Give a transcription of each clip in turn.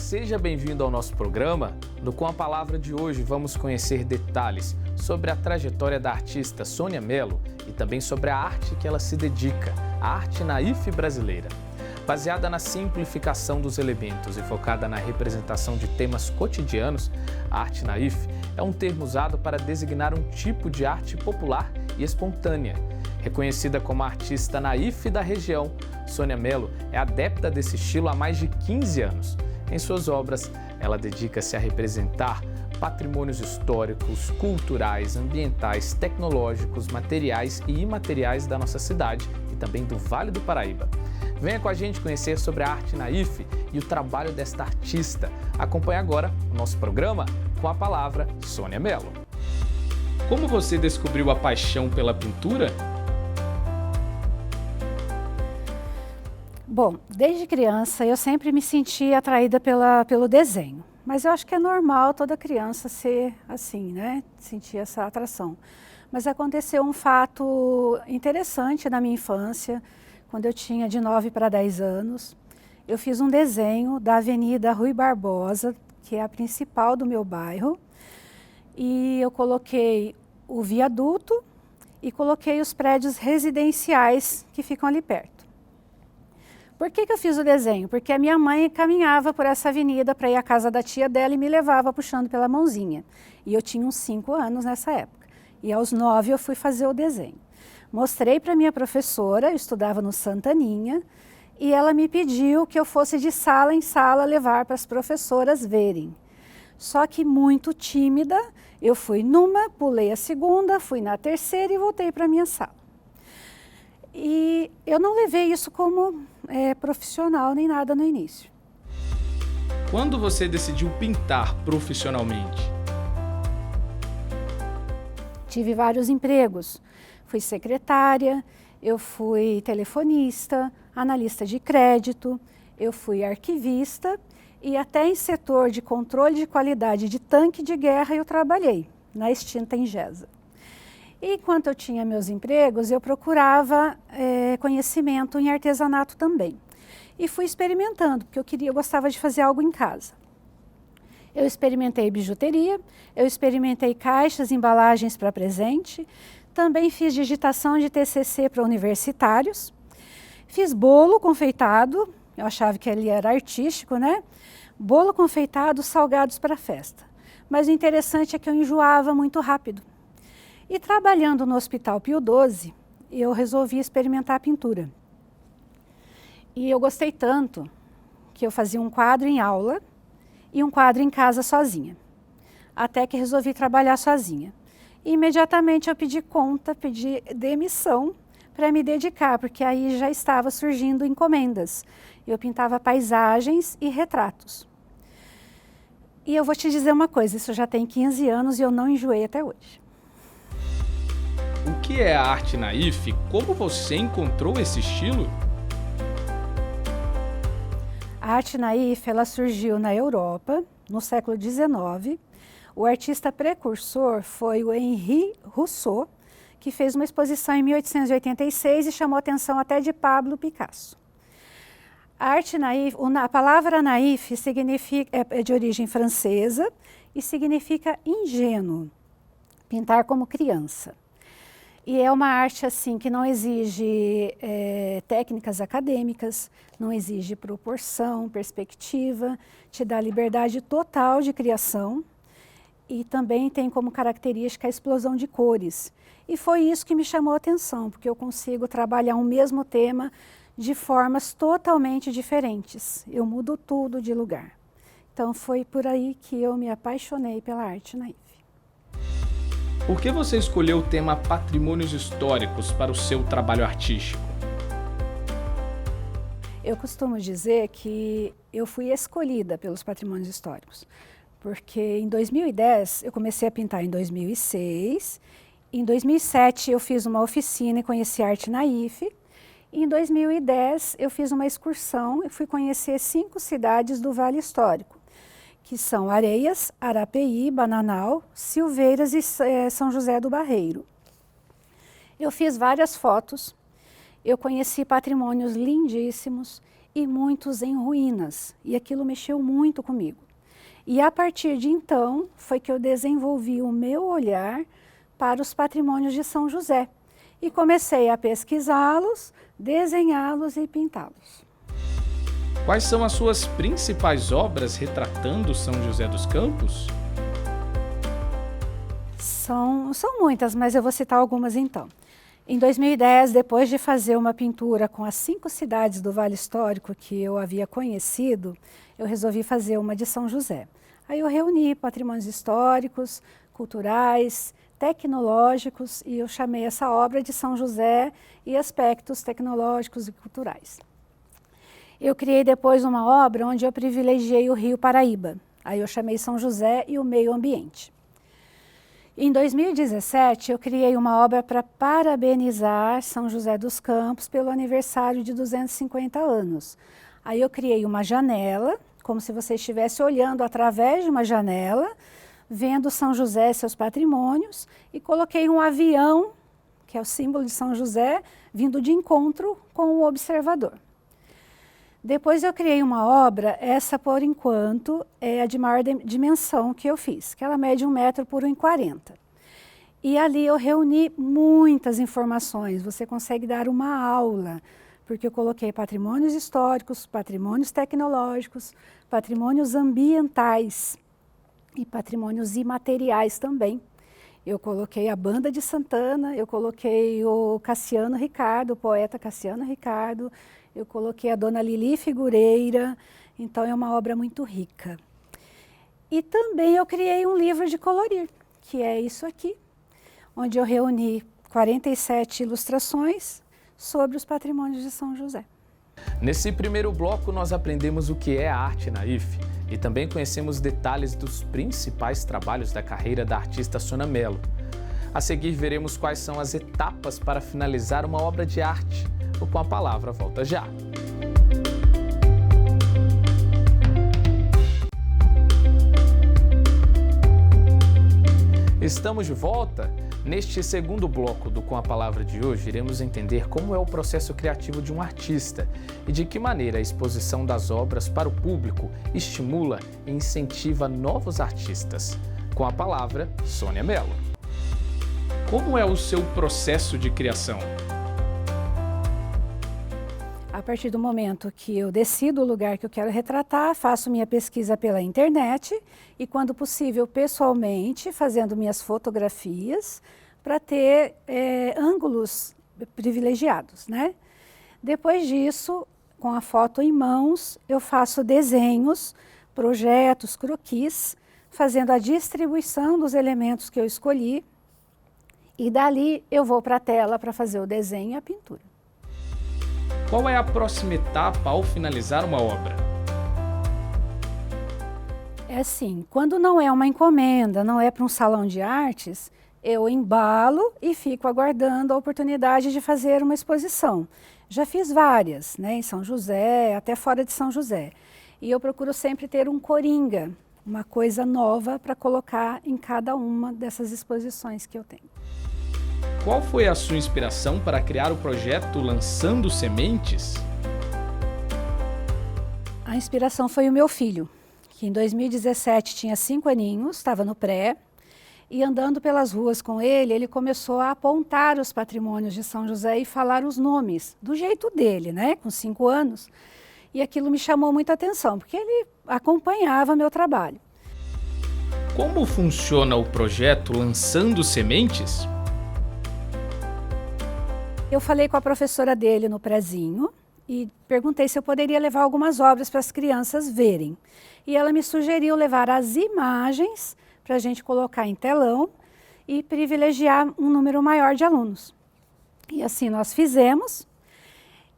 seja bem-vindo ao nosso programa. Com a palavra de hoje vamos conhecer detalhes sobre a trajetória da artista Sônia Mello e também sobre a arte que ela se dedica, a arte naif brasileira. Baseada na simplificação dos elementos e focada na representação de temas cotidianos, a arte naif é um termo usado para designar um tipo de arte popular e espontânea. Reconhecida como a artista naif da região, Sônia Mello é adepta desse estilo há mais de 15 anos. Em suas obras, ela dedica-se a representar patrimônios históricos, culturais, ambientais, tecnológicos, materiais e imateriais da nossa cidade e também do Vale do Paraíba. Venha com a gente conhecer sobre a arte naif e o trabalho desta artista. Acompanhe agora o nosso programa com a palavra Sônia Mello. Como você descobriu a paixão pela pintura? Bom, desde criança eu sempre me senti atraída pelo desenho, mas eu acho que é normal toda criança ser assim, né? Sentir essa atração. Mas aconteceu um fato interessante na minha infância, quando eu tinha de 9 para 10 anos. Eu fiz um desenho da Avenida Rui Barbosa, que é a principal do meu bairro, e eu coloquei o viaduto e coloquei os prédios residenciais que ficam ali perto. Por que eu fiz o desenho? Porque a minha mãe caminhava por essa avenida para ir à casa da tia dela e me levava puxando pela mãozinha. E eu tinha uns 5 anos nessa época. E aos 9 eu fui fazer o desenho. Mostrei para minha professora, eu estudava no Santaninha, e ela me pediu que eu fosse de sala em sala levar para as professoras verem. Só que muito tímida, eu fui numa, pulei a segunda, fui na terceira e voltei para a minha sala. E eu não levei isso como profissional nem nada no início. Quando você decidiu pintar profissionalmente? Tive vários empregos. Fui secretária, eu fui telefonista, analista de crédito, eu fui arquivista e até em setor de controle de qualidade de tanque de guerra eu trabalhei, na extinta Ingesa. E enquanto eu tinha meus empregos, eu procurava conhecimento em artesanato também. E fui experimentando, porque eu gostava de fazer algo em casa. Eu experimentei bijuteria, eu experimentei caixas, embalagens para presente, também fiz digitação de TCC para universitários, fiz bolo confeitado, eu achava que ele era artístico, né? Bolo confeitado, salgados para festa. Mas o interessante é que eu enjoava muito rápido. E trabalhando no Hospital Pio XII, eu resolvi experimentar a pintura. E eu gostei tanto que eu fazia um quadro em aula e um quadro em casa sozinha. Até que resolvi trabalhar sozinha. E imediatamente eu pedi conta, pedi demissão para me dedicar, porque aí já estava surgindo encomendas. Eu pintava paisagens e retratos. E eu vou te dizer uma coisa, isso já tem 15 anos e eu não enjoei até hoje. O que é a arte naif? Como você encontrou esse estilo? A arte naif, ela surgiu na Europa, no século XIX. O artista precursor foi o Henri Rousseau, que fez uma exposição em 1886 e chamou a atenção até de Pablo Picasso. A arte naif, a palavra naif é de origem francesa e significa ingênuo, pintar como criança. E é uma arte assim que não exige técnicas acadêmicas, não exige proporção, perspectiva, te dá liberdade total de criação e também tem como característica a explosão de cores. E foi isso que me chamou a atenção, porque eu consigo trabalhar um mesmo tema de formas totalmente diferentes. Eu mudo tudo de lugar. Então foi por aí que eu me apaixonei pela arte naif. Por que você escolheu o tema patrimônios históricos para o seu trabalho artístico? Eu costumo dizer que eu fui escolhida pelos patrimônios históricos, porque em 2010 eu comecei a pintar em 2006, em 2007 eu fiz uma oficina e conheci arte naif, e em 2010 eu fiz uma excursão e fui conhecer 5 cidades do Vale Histórico, que são Areias, Arapeí, Bananal, Silveiras e São José do Barreiro. Eu fiz várias fotos, eu conheci patrimônios lindíssimos, e muitos em ruínas. E aquilo mexeu muito comigo. E a partir de então, foi que eu desenvolvi o meu olhar para os patrimônios de São José. E comecei a pesquisá-los, desenhá-los e pintá-los. Quais são as suas principais obras retratando São José dos Campos? São muitas, mas eu vou citar algumas então. Em 2010, depois de fazer uma pintura com as 5 cidades do Vale Histórico que eu havia conhecido, eu resolvi fazer uma de São José. Aí eu reuni patrimônios históricos, culturais, tecnológicos e eu chamei essa obra de São José e aspectos tecnológicos e culturais. Eu criei depois uma obra onde eu privilegiei o Rio Paraíba. Aí eu chamei São José e o meio ambiente. Em 2017, eu criei uma obra para parabenizar São José dos Campos pelo aniversário de 250 anos. Aí eu criei uma janela, como se você estivesse olhando através de uma janela, vendo São José e seus patrimônios, e coloquei um avião, que é o símbolo de São José, vindo de encontro com o observador. Depois eu criei uma obra, essa por enquanto é a de maior dimensão que eu fiz, que ela mede 1 metro por 1,40 m. E ali eu reuni muitas informações, você consegue dar uma aula, porque eu coloquei patrimônios históricos, patrimônios tecnológicos, patrimônios ambientais e patrimônios imateriais também. Eu coloquei a Banda de Santana, eu coloquei o Cassiano Ricardo, o poeta Cassiano Ricardo, eu coloquei a Dona Lili Figureira, então é uma obra muito rica. E também eu criei um livro de colorir, que é isso aqui, onde eu reuni 47 ilustrações sobre os patrimônios de São José. Nesse primeiro bloco, nós aprendemos o que é a arte na IFE e também conhecemos detalhes dos principais trabalhos da carreira da artista Sônia Mello. A seguir, veremos quais são as etapas para finalizar uma obra de arte. O Com a Palavra volta já. Estamos de volta. Neste segundo bloco do Com a Palavra de hoje, iremos entender como é o processo criativo de um artista e de que maneira a exposição das obras para o público estimula e incentiva novos artistas. Com a palavra, Sônia Mello. Como é o seu processo de criação? A partir do momento que eu decido o lugar que eu quero retratar, faço minha pesquisa pela internet e, quando possível, pessoalmente, fazendo minhas fotografias para ter ângulos privilegiados, né? Depois disso, com a foto em mãos, eu faço desenhos, projetos, croquis, fazendo a distribuição dos elementos que eu escolhi e dali eu vou para a tela para fazer o desenho e a pintura. Qual é a próxima etapa ao finalizar uma obra? É assim, quando não é uma encomenda, não é para um salão de artes, eu embalo e fico aguardando a oportunidade de fazer uma exposição. Já fiz várias, né, em São José, até fora de São José. E eu procuro sempre ter um coringa, uma coisa nova para colocar em cada uma dessas exposições que eu tenho. Qual foi a sua inspiração para criar o projeto Lançando Sementes? A inspiração foi o meu filho, que em 2017 tinha 5 aninhos, estava no pré, e andando pelas ruas com ele, ele começou a apontar os patrimônios de São José e falar os nomes, do jeito dele, né, com 5 anos. E aquilo me chamou muita atenção, porque ele acompanhava meu trabalho. Como funciona o projeto Lançando Sementes? Eu falei com a professora dele no prézinho e perguntei se eu poderia levar algumas obras para as crianças verem. E ela me sugeriu levar as imagens para a gente colocar em telão e privilegiar um número maior de alunos. E assim nós fizemos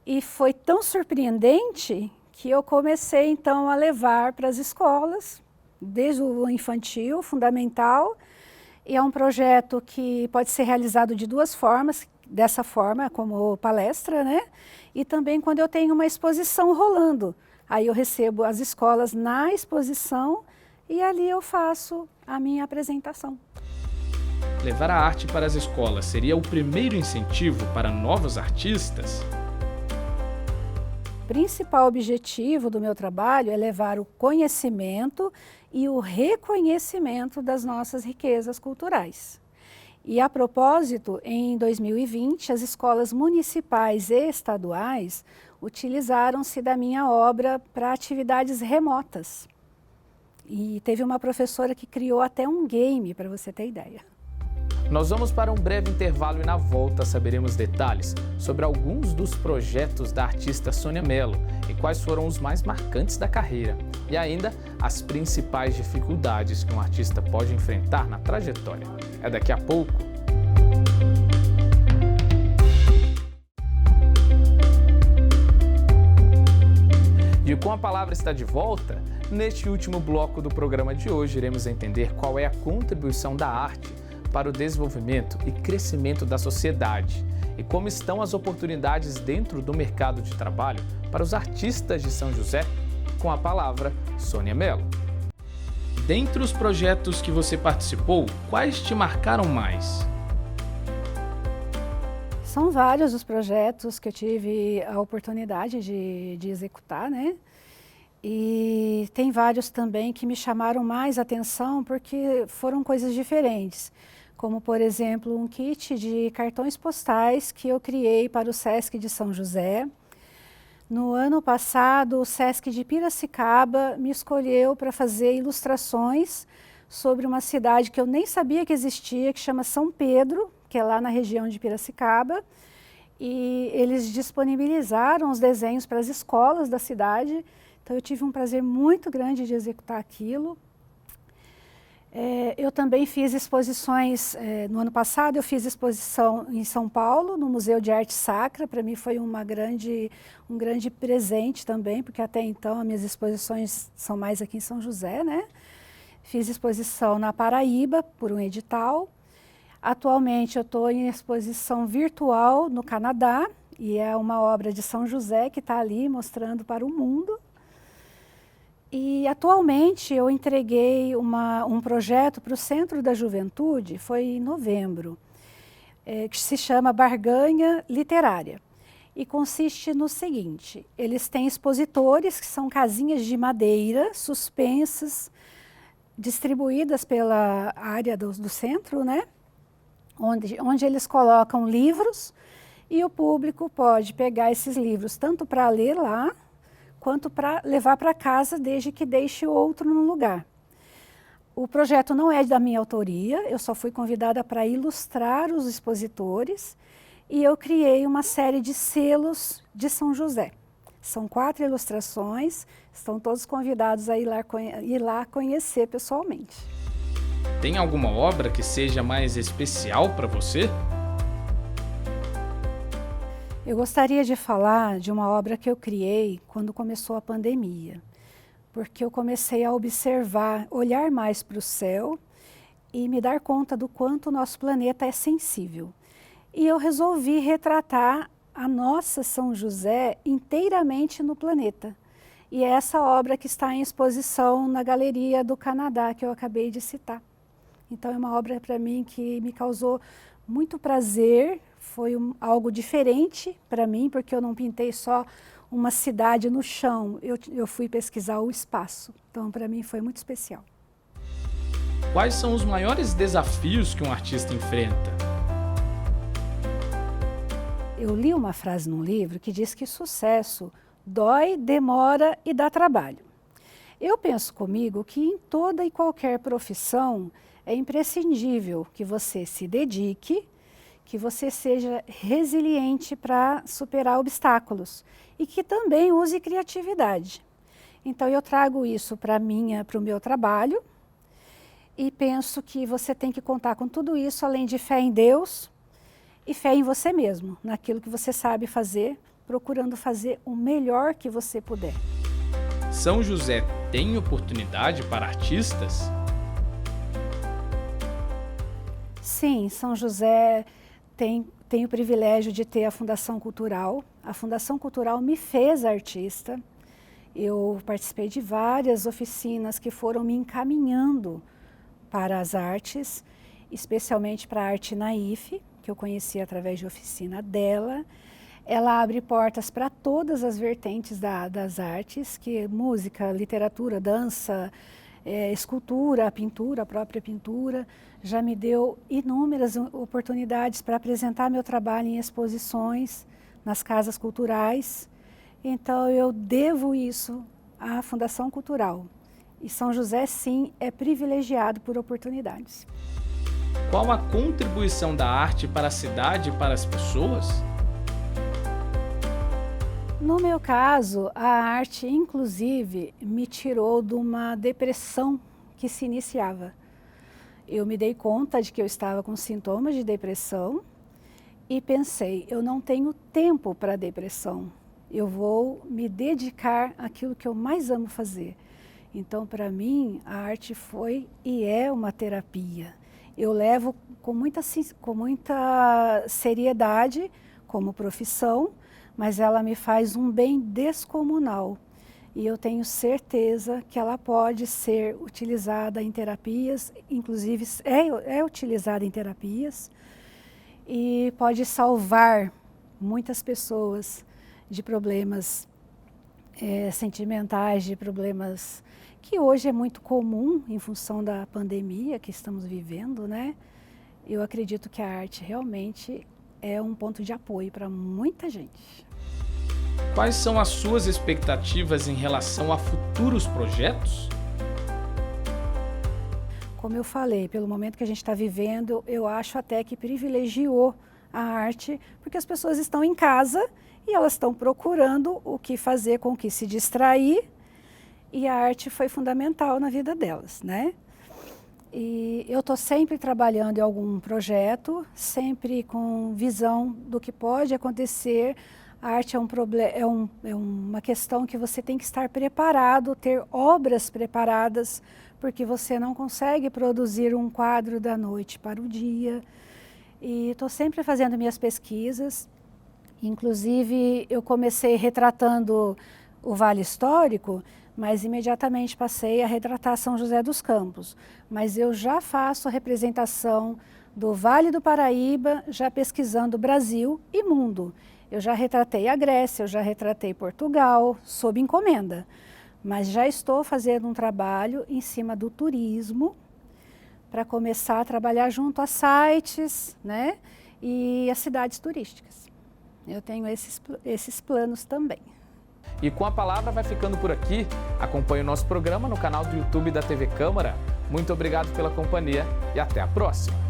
e foi tão surpreendente que eu comecei então a levar para as escolas, desde o infantil, fundamental, e é um projeto que pode ser realizado de 2 formas, dessa forma, como palestra, né? E também quando eu tenho uma exposição rolando. Aí eu recebo as escolas na exposição e ali eu faço a minha apresentação. Levar a arte para as escolas seria o primeiro incentivo para novos artistas? principal objetivo do meu trabalho é levar o conhecimento e o reconhecimento das nossas riquezas culturais. E a propósito, em 2020, as escolas municipais e estaduais utilizaram-se da minha obra para atividades remotas. E teve uma professora que criou até um game, para você ter ideia. Nós vamos para um breve intervalo e na volta saberemos detalhes sobre alguns dos projetos da artista Sônia Mello e quais foram os mais marcantes da carreira. E ainda as principais dificuldades que um artista pode enfrentar na trajetória. É daqui a pouco. E com a palavra está de volta, neste último bloco do programa de hoje iremos entender qual é a contribuição da arte para o desenvolvimento e crescimento da sociedade e como estão as oportunidades dentro do mercado de trabalho para os artistas de São José, com a palavra Sônia Mello. Dentre os projetos que você participou, quais te marcaram mais? São vários os projetos que eu tive a oportunidade de executar, né? E tem vários também que me chamaram mais atenção porque foram coisas diferentes. Como, por exemplo, um kit de cartões postais que eu criei para o SESC de São José. No ano passado, o SESC de Piracicaba me escolheu para fazer ilustrações sobre uma cidade que eu nem sabia que existia, que chama São Pedro, que é lá na região de Piracicaba. E eles disponibilizaram os desenhos para as escolas da cidade. Então eu tive um prazer muito grande de executar aquilo. Eu também fiz exposições, no ano passado eu fiz exposição em São Paulo, no Museu de Arte Sacra. Para mim foi um grande presente também, porque até então as minhas exposições são mais aqui em São José, né? Fiz exposição na Paraíba, por um edital. Atualmente eu estou em exposição virtual no Canadá, e é uma obra de São José que está ali mostrando para o mundo. E atualmente eu entreguei um projeto para o Centro da Juventude, foi em novembro, que se chama Barganha Literária. E consiste no seguinte: eles têm expositores, que são casinhas de madeira suspensas, distribuídas pela área do centro, né? Onde eles colocam livros e o público pode pegar esses livros tanto para ler lá, quanto para levar para casa, desde que deixe o outro no lugar. O projeto não é da minha autoria, eu só fui convidada para ilustrar os expositores e eu criei uma série de selos de São José. São 4 ilustrações, estão todos convidados a ir lá conhecer pessoalmente. Tem alguma obra que seja mais especial para você? Eu gostaria de falar de uma obra que eu criei quando começou a pandemia, porque eu comecei a observar, olhar mais para o céu e me dar conta do quanto o nosso planeta é sensível. E eu resolvi retratar a nossa São José inteiramente no planeta. E é essa obra que está em exposição na Galeria do Canadá, que eu acabei de citar. Então é uma obra para mim que me causou muito prazer. Foi algo diferente para mim, porque eu não pintei só uma cidade no chão, eu fui pesquisar o espaço. Então, para mim, foi muito especial. Quais são os maiores desafios que um artista enfrenta? Eu li uma frase num livro que diz que sucesso dói, demora e dá trabalho. Eu penso comigo que em toda e qualquer profissão é imprescindível que você se dedique, que você seja resiliente para superar obstáculos e que também use criatividade. Então eu trago isso para o meu trabalho e penso que você tem que contar com tudo isso, além de fé em Deus e fé em você mesmo, naquilo que você sabe fazer, procurando fazer o melhor que você puder. São José tem oportunidade para artistas? Sim, São José tem o privilégio de ter a Fundação Cultural. A Fundação Cultural me fez artista. Eu participei de várias oficinas que foram me encaminhando para as artes, especialmente para a arte naif, que eu conheci através de oficina dela. Ela abre portas para todas as vertentes das artes, que é música, literatura, dança, escultura, pintura, a própria pintura. Já me deu inúmeras oportunidades para apresentar meu trabalho em exposições, nas casas culturais. Então eu devo isso à Fundação Cultural. E São José, sim, é privilegiado por oportunidades. Qual a contribuição da arte para a cidade e para as pessoas? No meu caso, a arte, inclusive, me tirou de uma depressão que se iniciava. Eu me dei conta de que eu estava com sintomas de depressão e pensei, eu não tenho tempo para depressão. Eu vou me dedicar àquilo que eu mais amo fazer. Então, para mim, a arte foi e é uma terapia. Eu levo com muita seriedade como profissão, mas ela me faz um bem descomunal. E eu tenho certeza que ela pode ser utilizada em terapias, inclusive é utilizada em terapias, e pode salvar muitas pessoas de problemas sentimentais, de problemas que hoje é muito comum em função da pandemia que estamos vivendo, né? Eu acredito que a arte realmente é um ponto de apoio para muita gente. Quais são as suas expectativas em relação a futuros projetos? Como eu falei, pelo momento que a gente está vivendo, eu acho até que privilegiou a arte, porque as pessoas estão em casa e elas estão procurando o que fazer, com o que se distrair, e a arte foi fundamental na vida delas, né? E eu estou sempre trabalhando em algum projeto, sempre com visão do que pode acontecer. A arte é uma questão que você tem que estar preparado, ter obras preparadas, porque você não consegue produzir um quadro da noite para o dia. E estou sempre fazendo minhas pesquisas. Inclusive, eu comecei retratando o Vale Histórico, mas imediatamente passei a retratar São José dos Campos. Mas eu já faço a representação do Vale do Paraíba, já pesquisando Brasil e mundo. Eu já retratei a Grécia, eu já retratei Portugal, sob encomenda. Mas já estou fazendo um trabalho em cima do turismo, para começar a trabalhar junto a sites, né, e as cidades turísticas. Eu tenho esses planos também. E com a palavra vai ficando por aqui. Acompanhe o nosso programa no canal do YouTube da TV Câmara. Muito obrigado pela companhia e até a próxima.